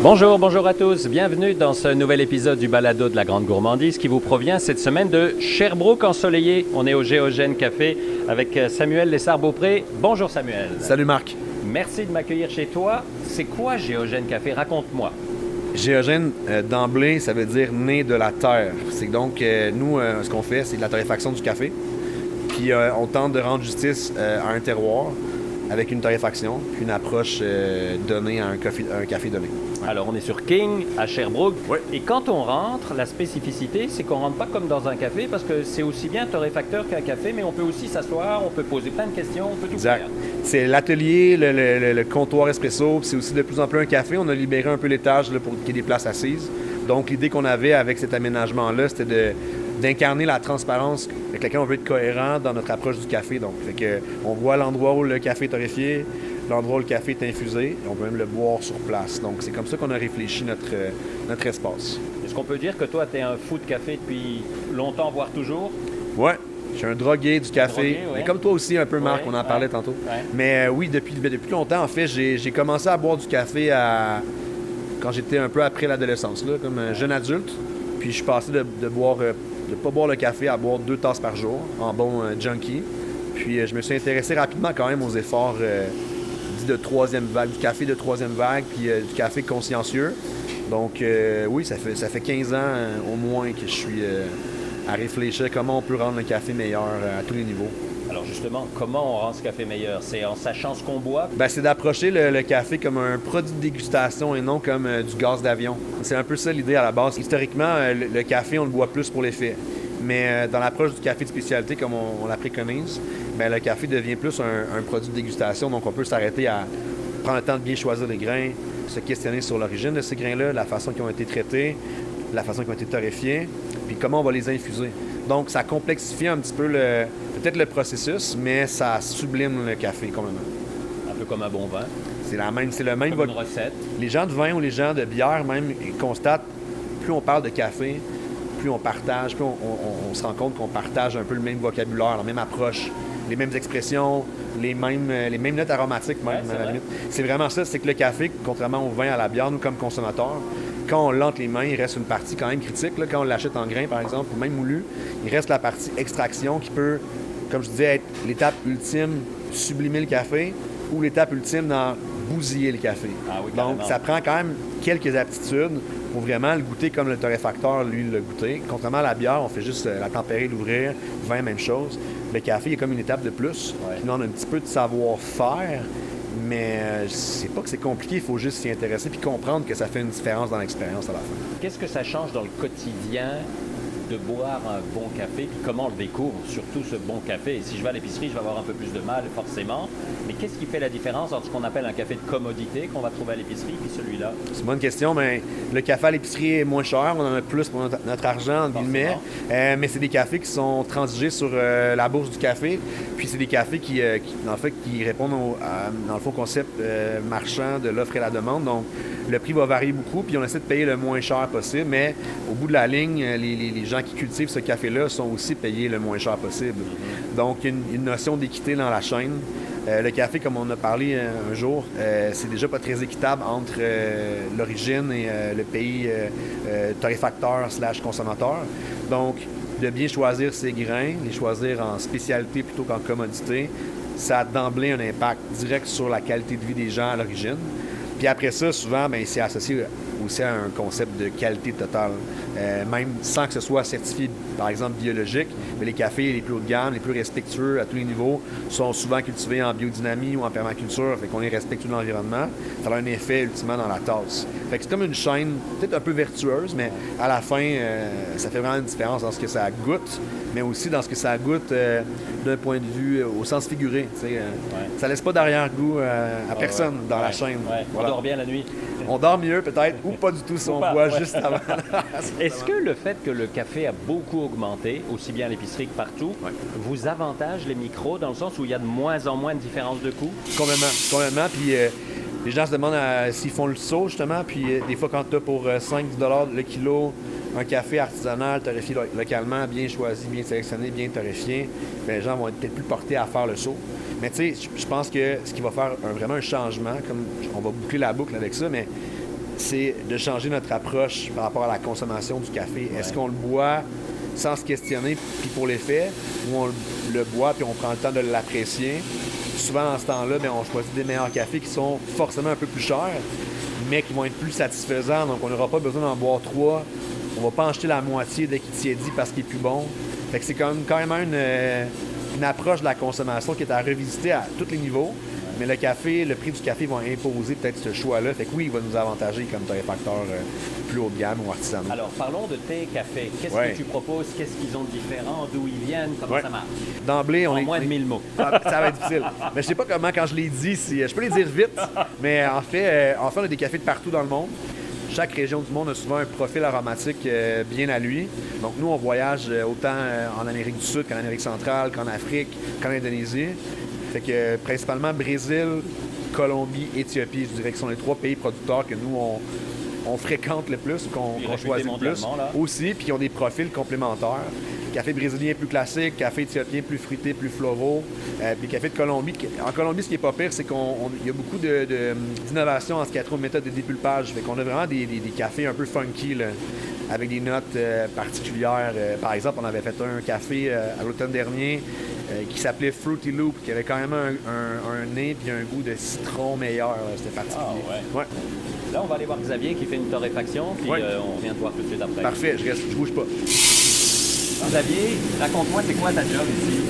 Bonjour, bonjour à tous. Bienvenue dans ce nouvel épisode du Balado de la Grande Gourmandise qui vous provient cette semaine de Sherbrooke ensoleillé. On est au Géogène Café avec Samuel Lessard-Beaupré. Bonjour Samuel. Salut Marc. Merci de m'accueillir chez toi. C'est quoi Géogène Café? Raconte-moi. Géogène, d'emblée, ça veut dire né de la terre. C'est donc, nous, ce qu'on fait, c'est de la torréfaction du café. Puis on tente de rendre justice à un terroir avec une torréfaction, puis une approche donnée à un café donné. Ouais. Alors, on est sur King, à Sherbrooke. Oui. Et quand on rentre, la spécificité, c'est qu'on ne rentre pas comme dans un café, parce que c'est aussi bien torréfacteur qu'un café, mais on peut aussi s'asseoir, on peut poser plein de questions, on peut tout Exact. faire. C'est l'atelier, le comptoir espresso, puis c'est aussi de plus en plus un café. On a libéré un peu l'étage là, pour qu'il y ait des places assises. Donc, l'idée qu'on avait avec cet aménagement-là, c'était d'incarner la transparence avec laquelle on veut être cohérent dans notre approche du café. Donc, fait que, on voit l'endroit où le café est torréfié, l'endroit où le café est infusé, et on peut même le boire sur place. Donc, c'est comme ça qu'on a réfléchi notre espace. Est-ce qu'on peut dire que toi, tu es un fou de café depuis longtemps, voire toujours? Ouais, je suis un drogué du café. Drogué, ouais. Mais comme toi aussi, un peu, Marc, Ouais, on en parlait tantôt. Ouais. Mais oui, depuis longtemps, en fait, j'ai commencé à boire du café quand j'étais un peu après l'adolescence, là, comme un jeune adulte. Puis je suis passé de pas boire le café à boire 2 tasses par jour, en bon junkie. Puis je me suis intéressé rapidement quand même aux efforts dits de troisième vague, du café de troisième vague, puis du café consciencieux. Donc oui, ça fait 15 ans au moins que je suis à réfléchir comment on peut rendre le café meilleur à tous les niveaux. Alors justement, comment on rend ce café meilleur? C'est en sachant ce qu'on boit? Ben, c'est d'approcher le café comme un produit de dégustation et non comme du gaz d'avion. C'est un peu ça l'idée à la base. Historiquement, le café, on le boit plus pour l'effet. Mais dans l'approche du café de spécialité, comme on la préconise, ben, le café devient plus un produit de dégustation. Donc, on peut s'arrêter à prendre le temps de bien choisir les grains, se questionner sur l'origine de ces grains-là, la façon qu'ils ont été traités, la façon qu'ils ont été torréfiés, puis comment on va les infuser. Donc, ça complexifie un petit peu peut-être le processus, mais ça sublime le café complètement. Un peu comme un bon vin. C'est le même. Comme une recette. Les gens de vin ou les gens de bière même ils constatent, plus on parle de café, plus on partage, plus on se rend compte qu'on partage un peu le même vocabulaire, la même approche, les mêmes expressions, les mêmes notes aromatiques même. Ouais, à la limite. C'est vraiment ça, c'est que le café, contrairement au vin, à la bière, nous comme consommateurs, quand on l'entre les mains, il reste une partie quand même critique. Là, quand on l'achète en grains, par exemple, ou même moulu, il reste la partie extraction qui peut, comme je disais, être l'étape ultime, sublimer le café, ou l'étape ultime dans bousiller le café. Ah oui, donc, ça prend quand même quelques aptitudes pour vraiment le goûter comme le torréfacteur, lui, le goûter. Contrairement à la bière, on fait juste la tempérer, l'ouvrir, vin, même chose. Le café, il y a comme une étape de plus. Ouais. Puis nous, on a un petit peu de savoir-faire, mais c'est pas que c'est compliqué, il faut juste s'y intéresser puis comprendre que ça fait une différence dans l'expérience à la fin. Qu'est-ce que ça change dans le quotidien de boire un bon café, puis comment on le découvre, surtout ce bon café? Et si je vais à l'épicerie, je vais avoir un peu plus de mal, forcément. Mais qu'est-ce qui fait la différence entre ce qu'on appelle un café de commodité qu'on va trouver à l'épicerie, puis celui-là? C'est une bonne question, mais le café à l'épicerie est moins cher, on en a plus pour notre argent, entre guillemets. Mais c'est des cafés qui sont transigés sur la bourse du café, puis c'est des cafés qui répondent dans le fond, au concept marchand de l'offre et la demande. Donc, le prix va varier beaucoup, puis on essaie de payer le moins cher possible, mais au bout de la ligne, les gens qui cultivent ce café-là sont aussi payés le moins cher possible. Donc, il y a une notion d'équité dans la chaîne. Le café, comme on a parlé un jour, c'est déjà pas très équitable entre l'origine et le pays torréfacteur/consommateur. Donc, de bien choisir ses grains, les choisir en spécialité plutôt qu'en commodité, ça a d'emblée un impact direct sur la qualité de vie des gens à l'origine. Puis après ça, souvent, bien, c'est associé aussi à un concept de qualité totale. Même sans que ce soit certifié, par exemple, biologique, mais les cafés les plus haut de gamme, les plus respectueux à tous les niveaux, sont souvent cultivés en biodynamie ou en permaculture, fait qu'on est respectueux de l'environnement. Ça a un effet, ultimement, dans la tasse. Fait que c'est comme une chaîne, peut-être un peu vertueuse, mais à la fin, ça fait vraiment une différence dans ce que ça goûte, mais aussi dans ce que ça goûte d'un point de vue au sens figuré. Ouais. Ça laisse pas d'arrière-goût à personne dans la chaîne. Ouais. Voilà. On dort bien la nuit. On dort mieux peut-être, ou pas du tout si on boit juste avant. Est-ce que le fait que le café a beaucoup augmenté, aussi bien à l'épicerie que partout, vous avantage les micros dans le sens où il y a de moins en moins de différence de coût? Complètement. Puis les gens se demandent s'ils font le saut, justement. Puis des fois, quand tu as pour 5-10 $ le kilo un café artisanal, torréfié localement, bien choisi, bien sélectionné, bien torréfié, bien, les gens vont être peut-être plus portés à faire le saut. Mais tu sais, je pense que ce qui va faire vraiment un changement, comme on va boucler la boucle avec ça, mais c'est de changer notre approche par rapport à la consommation du café. Est-ce qu'on le boit sans se questionner puis pour l'effet, ou on le boit puis on prend le temps de l'apprécier? Souvent, dans ce temps-là, on choisit des meilleurs cafés qui sont forcément un peu plus chers, mais qui vont être plus satisfaisants. Donc, on n'aura pas besoin d'en boire 3. On va pas en jeter la moitié dès qu'il tiédit parce qu'il est plus bon. Fait que c'est quand même une approche de la consommation qui est à revisiter à tous les niveaux. Mais le prix du café va imposer peut-être ce choix-là. Fait que oui, il va nous avantager comme torréfacteur plus haut de gamme ou artisanal. Alors, parlons de tes cafés. Qu'est-ce que tu proposes? Qu'est-ce qu'ils ont de différent? D'où ils viennent? Comment ça marche? D'emblée, en moins de 1000 mots. Ça va être difficile. Mais je sais pas comment, quand je les dis, je peux les dire vite. Mais en fait, on a des cafés de partout dans le monde. Chaque région du monde a souvent un profil aromatique bien à lui. Donc, nous, on voyage autant en Amérique du Sud qu'en Amérique centrale, qu'en Afrique, qu'en Indonésie. Fait que principalement Brésil, Colombie, Éthiopie, je dirais que sont les 3 pays producteurs que nous, on fréquente le plus, qu'on choisit le plus. Là. Aussi, puis ils ont des profils complémentaires. Café brésilien plus classique, café éthiopien plus fruité, plus floraux, puis café de Colombie. En Colombie, ce qui est pas pire, c'est qu'il y a beaucoup d'innovation en ce qui a trait aux méthodes de dépulpage. Fait qu'on a vraiment des cafés un peu funky, là, avec des notes particulières. Par exemple, on avait fait un café à l'automne dernier qui s'appelait Fruity Loop, qui avait quand même un nez puis un goût de citron meilleur. C'était particulier. Ah ouais. Là, on va aller voir Xavier qui fait une torréfaction, puis on vient te voir tout de suite après. Parfait, je bouge pas. Xavier, raconte-moi, c'est quoi ta job ici?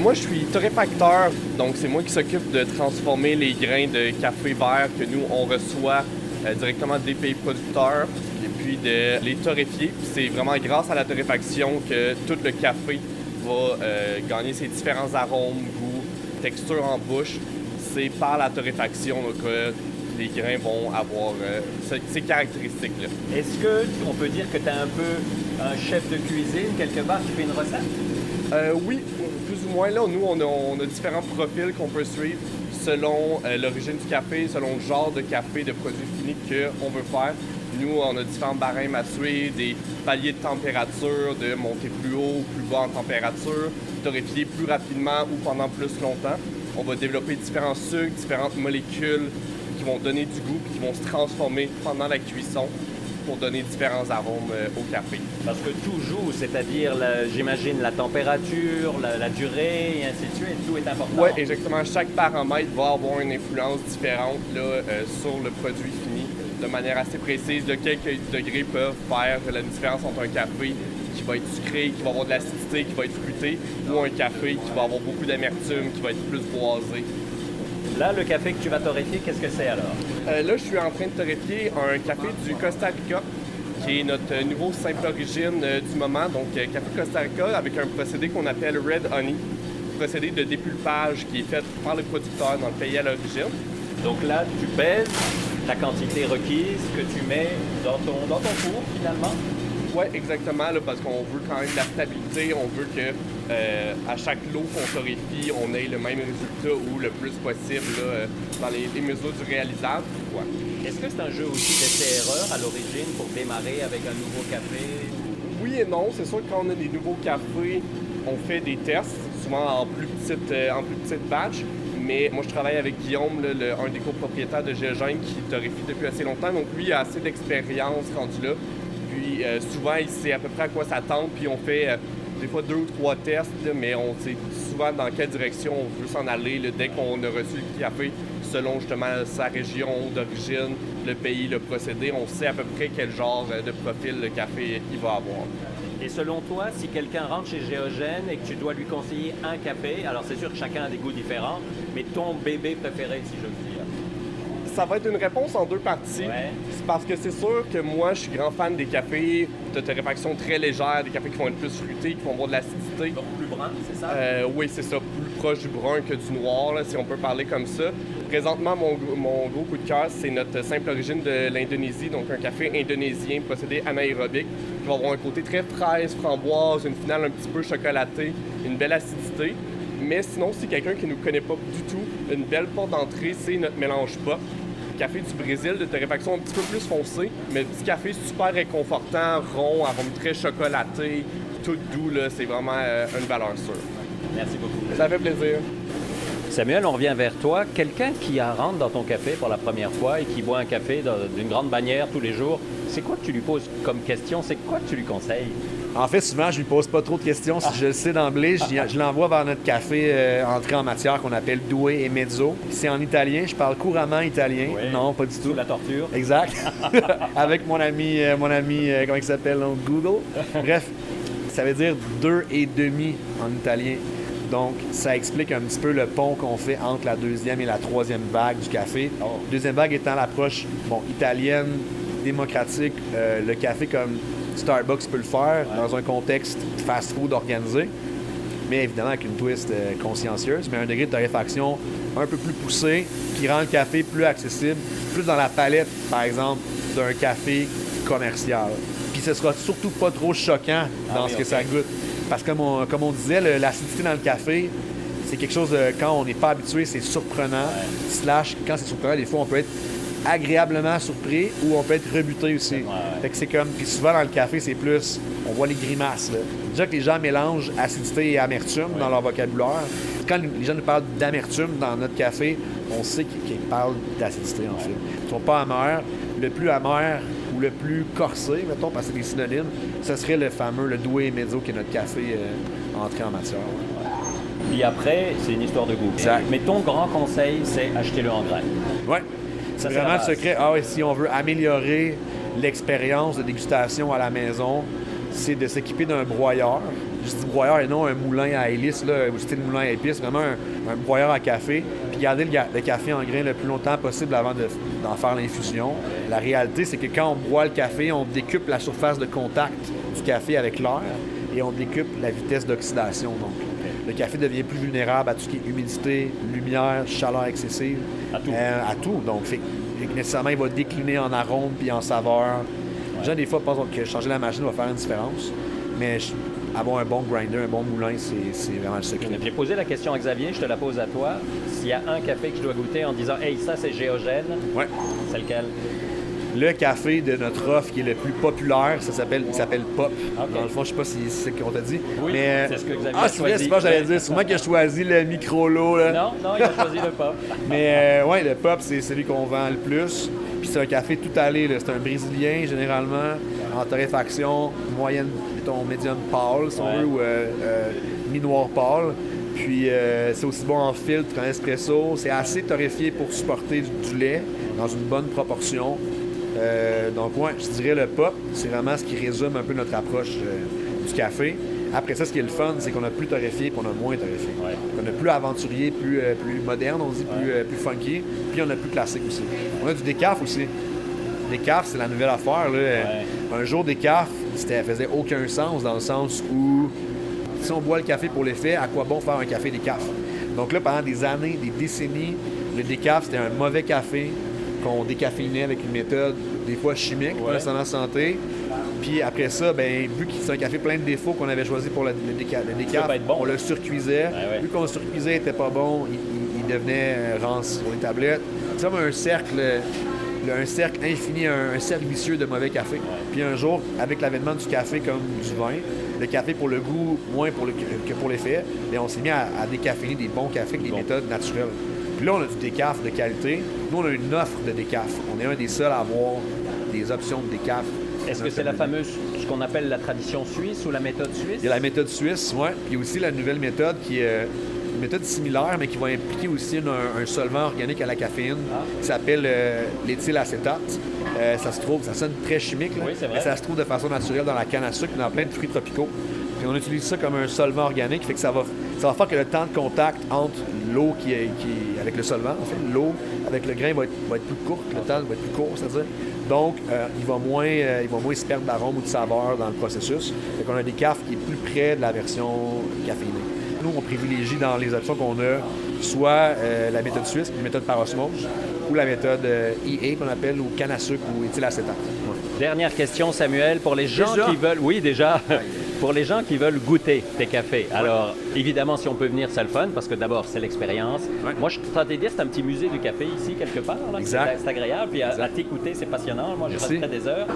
Moi, je suis torréfacteur, donc c'est moi qui s'occupe de transformer les grains de café vert que nous, on reçoit directement des pays producteurs et puis de les torréfier. C'est vraiment grâce à la torréfaction que tout le café va gagner ses différents arômes, goûts, textures en bouche. C'est par la torréfaction là, que les grains vont avoir ces caractéristiques-là. Est-ce qu'on peut dire que tu es un peu un chef de cuisine, quelque part, qui fait une recette? Oui, plus ou moins. Là, nous, on a différents profils qu'on peut suivre selon l'origine du café, selon le genre de café, de produits finis qu'on veut faire. Nous, on a différents barèmes à suivre, des paliers de température, de monter plus haut, plus bas en température, torréfier plus rapidement ou pendant plus longtemps. On va développer différents sucres, différentes molécules qui vont donner du goût et qui vont se transformer pendant la cuisson pour donner différents arômes au café. Parce que tout joue, c'est-à-dire, j'imagine, la température, la durée, et ainsi de suite, tout est important. Oui, exactement. Chaque paramètre va avoir une influence différente là, sur le produit fini de manière assez précise. Quelques degrés peuvent faire la différence entre un café qui va être sucré, qui va avoir de l'acidité, qui va être fruité, ou un café qui va avoir beaucoup d'amertume, qui va être plus boisé. Là, le café que tu vas torréfier, qu'est-ce que c'est alors? Là, je suis en train de torréfier un café du Costa Rica, qui est notre nouveau simple origine du moment. Donc, café Costa Rica avec un procédé qu'on appelle Red Honey, procédé de dépulpage qui est fait par le producteur dans le pays à l'origine. Donc là, tu pèses la quantité requise que tu mets dans ton four, finalement? Oui, exactement, là, parce qu'on veut quand même de la stabilité. On veut que à chaque lot qu'on torréfie, on ait le même résultat ou le plus possible là, dans les mesures du réalisable. Ouais. Est-ce que c'est un jeu aussi d'essai-erreur à l'origine pour démarrer avec un nouveau café? Oui et non. C'est sûr que quand on a des nouveaux cafés, on fait des tests, souvent en plus petite batch. Mais moi, je travaille avec Guillaume, là, un des copropriétaires de Géogène qui torréfie depuis assez longtemps. Donc, lui, il a assez d'expérience rendu là. Puis, souvent, il sait à peu près à quoi s'attendre. Puis, on fait des fois 2 ou 3 tests, là, mais on sait souvent dans quelle direction on veut s'en aller là, dès qu'on a reçu le café, selon justement sa région d'origine, le pays, le procédé. On sait à peu près quel genre de profil le café il va avoir. Et selon toi, si quelqu'un rentre chez Géogène et que tu dois lui conseiller un café, alors c'est sûr que chacun a des goûts différents, mais ton bébé préféré, si j'ose dire? Ça va être une réponse en 2 parties. Ouais. C'est parce que c'est sûr que moi, je suis grand fan des cafés de torréfaction très légère, des cafés qui vont être plus fruités, qui vont avoir de l'acidité. Donc plus brun, c'est ça? Oui, c'est ça. Plus proche du brun que du noir, là, si on peut parler comme ça. Présentement, mon gros coup de cœur, c'est notre simple origine de l'Indonésie, donc un café indonésien procédé anaérobique, qui va avoir un côté très fraise, framboise, une finale un petit peu chocolatée, une belle acidité. Mais sinon, si quelqu'un qui ne nous connaît pas du tout, une belle porte d'entrée, c'est notre mélange pop. Café du Brésil de torréfaction un petit peu plus foncé, mais petit café super réconfortant, rond, arôme très chocolaté, tout doux, là, c'est vraiment une valeur sûre. Merci beaucoup. Ça fait plaisir. Samuel, on revient vers toi. Quelqu'un qui rentre dans ton café pour la première fois et qui boit un café d'une grande bannière tous les jours, c'est quoi que tu lui poses comme question? C'est quoi que tu lui conseilles? En fait, souvent, je lui pose pas trop de questions. Si je le sais d'emblée, je l'envoie vers notre café entrée en matière qu'on appelle Due e Mezzo. C'est en italien. Je parle couramment italien. Oui. Non, pas du tout. Sous la torture. Exact. Avec mon ami, comment il s'appelle, donc, Google. Bref, ça veut dire 2 et demi en italien. Donc, ça explique un petit peu le pont qu'on fait entre la deuxième et la troisième vague du café. Oh. Deuxième vague étant l'approche italienne, démocratique, le café comme Starbucks peut le faire dans un contexte fast-food organisé, mais évidemment avec une twist consciencieuse, mais un degré de torréfaction un peu plus poussé qui rend le café plus accessible, plus dans la palette, par exemple, d'un café commercial. Puis ce sera surtout pas trop choquant dans ce que ça goûte. Parce que comme on disait, l'acidité dans le café, c'est quelque chose, quand on n'est pas habitué, c'est surprenant. Slash, quand c'est surprenant, des fois, on peut être agréablement surpris ou on peut être rebuté aussi. Fait que c'est comme, puis souvent dans le café, c'est plus, on voit les grimaces. Là. Déjà que les gens mélangent acidité et amertume dans leur vocabulaire. Quand les gens nous parlent d'amertume dans notre café, on sait qu'ils parlent d'acidité en fait. Ils ne sont pas amers. Le plus amer ou le plus corsé, mettons, parce que c'est des synonymes, ce serait le fameux, le Due e Mezzo, qui est notre café entré en matière. Puis après, c'est une histoire de goût. Exact. Mais ton grand conseil, c'est achetez-le en grains. Oui. C'est vraiment le secret. Ah oui, si on veut améliorer l'expérience de dégustation à la maison, c'est de s'équiper d'un broyeur. Je dis broyeur et non un moulin à hélice, là, ou style moulin à épices, vraiment un broyeur à café, puis garder le café en grains le plus longtemps possible avant d'en faire l'infusion. La réalité, c'est que quand on boit le café, on décuple la surface de contact du café avec l'air et on décuple la vitesse d'oxydation. Donc, le café devient plus vulnérable à tout ce qui est humidité, lumière, chaleur excessive. À tout. Donc, nécessairement, il va décliner en arôme puis en saveur. Les gens, des fois, pensent que changer la machine va faire une différence. Mais avoir un bon grinder, un bon moulin, c'est vraiment le secret. J'ai posé la question à Xavier, je te la pose à toi. S'il y a un café que je dois goûter en disant « Hey, ça, c'est géogène », c'est lequel? Le café de notre offre qui est le plus populaire, il s'appelle Pop. Okay. Dans le fond, je sais pas si c'est ce qu'on t'a dit. Oui, mais c'est ce que Xavier a c'est choisi. vrai, c'est pas j'allais dire. C'est moi qui ai choisi le micro-lot. Là. Non, il a choisi le Pop. Mais oui, le Pop, c'est celui qu'on vend le plus. Puis c'est un café tout allé. Là. C'est un Brésilien, généralement, en torréfaction moyenne, mettons, médium pâle, si on veut, ou mi-noir pâle. Puis c'est aussi bon en filtre, en espresso. C'est assez torréfié pour supporter du lait dans une bonne proportion. Donc, ouais, je dirais le Pop, c'est vraiment ce qui résume un peu notre approche du café. Après ça, ce qui est le fun, c'est qu'on a plus torréfié et qu'on a moins torréfié. Ouais. On a plus aventurier, plus moderne, on dit, plus funky. Puis on a plus classique aussi. On a du décaf aussi. Décaf, c'est la nouvelle affaire. Là. Un jour, décaf, ça faisait aucun sens dans le sens où si on boit le café pour l'effet, à quoi bon faire un café décaf? Donc là, pendant des années, des décennies, le décaf, c'était un mauvais café qu'on décaféinait avec une méthode des fois chimique, pas nécessairement santé. Puis après ça, vu que c'est un café plein de défauts qu'on avait choisi pour le décaf, bon. On le surcuisait. Vu qu'on le surcuisait, il n'était pas bon, il devenait rance sur les tablettes. C'est comme un cercle infini, un cercle vicieux de mauvais café. Puis un jour, avec l'avènement du café comme du vin, le café pour le goût, moins que pour l'effet, on s'est mis à décaféiner des bons cafés avec des méthodes naturelles. Puis là, on a du décaf de qualité. Nous, on a une offre de décaf. On est un des seuls à avoir des options de décaf. Est-ce que c'est la fameuse, ce qu'on appelle la tradition suisse ou la méthode suisse? Il y a la méthode suisse, oui. Puis aussi la nouvelle méthode qui est une méthode similaire, mais qui va impliquer aussi un solvant organique à la caféine qui s'appelle l'éthylacétate. Ça sonne très chimique, là, mais ça se trouve de façon naturelle dans la canne à sucre, dans plein de fruits tropicaux. Puis on utilise ça comme un solvant organique, fait que ça va faire que le temps de contact entre l'eau qui est avec le solvant, en fait, l'eau avec le grain va être plus court, le temps va être plus court, c'est-à-dire. Donc, il va moins se perdre d'arôme ou de saveur dans le processus. Fait qu'on a des cafes qui est plus près de la version caféinée. Nous, on privilégie dans les options qu'on a soit la méthode suisse, la méthode par osmose, ou la méthode EA qu'on appelle, ou canne à sucre ou éthylacétate. Dernière question, Samuel, pour les gens qui veulent... Oui, déjà. Pour les gens qui veulent goûter tes cafés, alors évidemment, si on peut venir, c'est le fun, parce que d'abord, c'est l'expérience. Ouais. Moi, je tentais de dire, c'est un petit musée du café ici, quelque part. Là. Exact. C'est agréable, puis à t'écouter, c'est passionnant. Moi, je Merci. resterai des heures.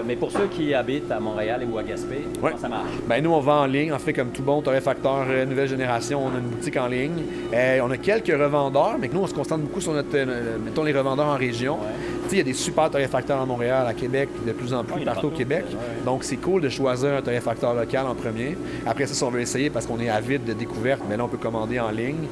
Mais pour ceux qui habitent à Montréal ou à Gaspé, Ouais. comment ça marche? Ben, nous, on vend en ligne. En fait, comme tout bon torréfacteur nouvelle génération, on a une boutique en ligne. On a quelques revendeurs, mais nous, on se concentre beaucoup sur mettons, les revendeurs en région. Ouais. Tu sais, il y a des super torréfacteurs à Montréal, à Québec, puis de plus en Ouais, plus il y en a partout au partout. Québec. Ouais. Donc, c'est cool de choisir un torréfacteur local en premier. Après ça, si on veut essayer, parce qu'on est avide de découvertes, mais là, on peut commander en ligne.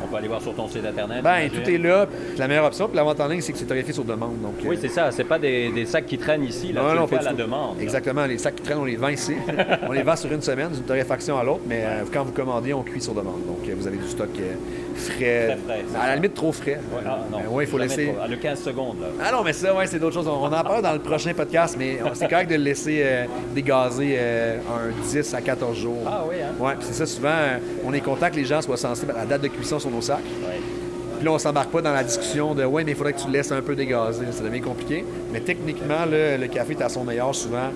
On peut aller voir sur ton site Internet. Ben, j'imagine. tout est là. Puis la meilleure option, puis la vente en ligne, c'est que c'est torréfié sur demande. Donc, Oui, c'est ça. C'est pas des sacs qui traînent ici. Là, tu le fais pas à la du tout. demande. là. Exactement. Les sacs qui traînent, on les vend ici. On les vend sur une semaine, d'une torréfaction à l'autre, mais quand vous commandez, on cuit sur demande. Donc, vous avez du stock frais. Très frais, c'est À la ça. limite, trop frais. Ouais, ah, non, Oui, il faut jamais laisser. trop. Ah, le 15 secondes, là. Ah non, mais ça, ouais, c'est d'autres choses. On en parle dans le prochain podcast, mais c'est correct de le laisser dégazer un 10 à 14 jours. Ah oui, hein? Ouais, puis c'est ça, souvent, on est content que les gens soient sensibles à la date de cuisson sur nos sacs. Oui. Puis là, on s'embarque pas dans la discussion de ouais, mais il faudrait que tu le laisses un peu dégazer. Ça devient compliqué. Mais techniquement, le café est à son meilleur souvent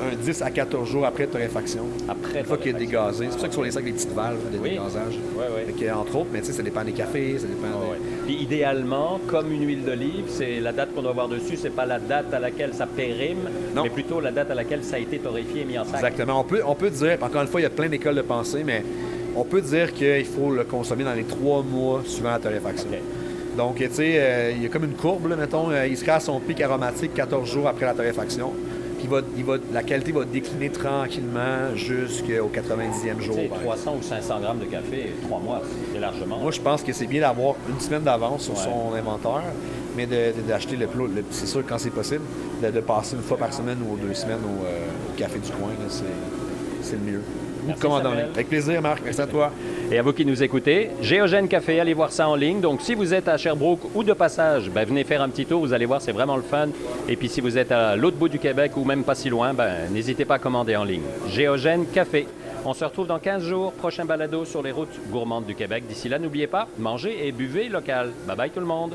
un 10 à 14 jours après torréfaction. Après Une fois qu'il est dégazé. C'est pour ça que sur les sacs, des petites valves de Oui. dégazage. Oui, oui. Fait que, entre autres, mais tu sais, ça dépend des cafés, ça dépend Ouais. Puis idéalement, comme une huile d'olive, c'est la date qu'on doit avoir dessus, c'est pas la date à laquelle ça périme, Non. mais plutôt la date à laquelle ça a été torréfié et mis en sac. Exactement. On peut dire, encore une fois, il y a plein d'écoles de pensée, mais on peut dire qu'il faut le consommer dans les 3 mois suivant la torréfaction. OK. Donc, tu sais, il y a comme une courbe, là, mettons, il sera à son pic aromatique 14 jours après la torréfaction. Puis la qualité va décliner tranquillement jusqu'au 90e jour. Tu sais, par exemple. 300 ou 500 grammes de café, 3 mois, c'est largement. Moi, je pense que c'est bien d'avoir une semaine d'avance sur Ouais. son inventaire, mais d'acheter le plat, c'est sûr quand c'est possible, de passer une fois par semaine ou 2 semaines au café du coin, là, c'est le mieux. Ou Merci, commande en Samuel. ligne. Avec plaisir, Marc. Merci à toi. Et à vous qui nous écoutez, Géogène Café, allez voir ça en ligne. Donc, si vous êtes à Sherbrooke ou de passage, ben, venez faire un petit tour, vous allez voir, c'est vraiment le fun. Et puis, si vous êtes à l'autre bout du Québec ou même pas si loin, ben, n'hésitez pas à commander en ligne. Géogène Café. On se retrouve dans 15 jours, prochain balado sur les routes gourmandes du Québec. D'ici là, n'oubliez pas, mangez et buvez local. Bye bye tout le monde.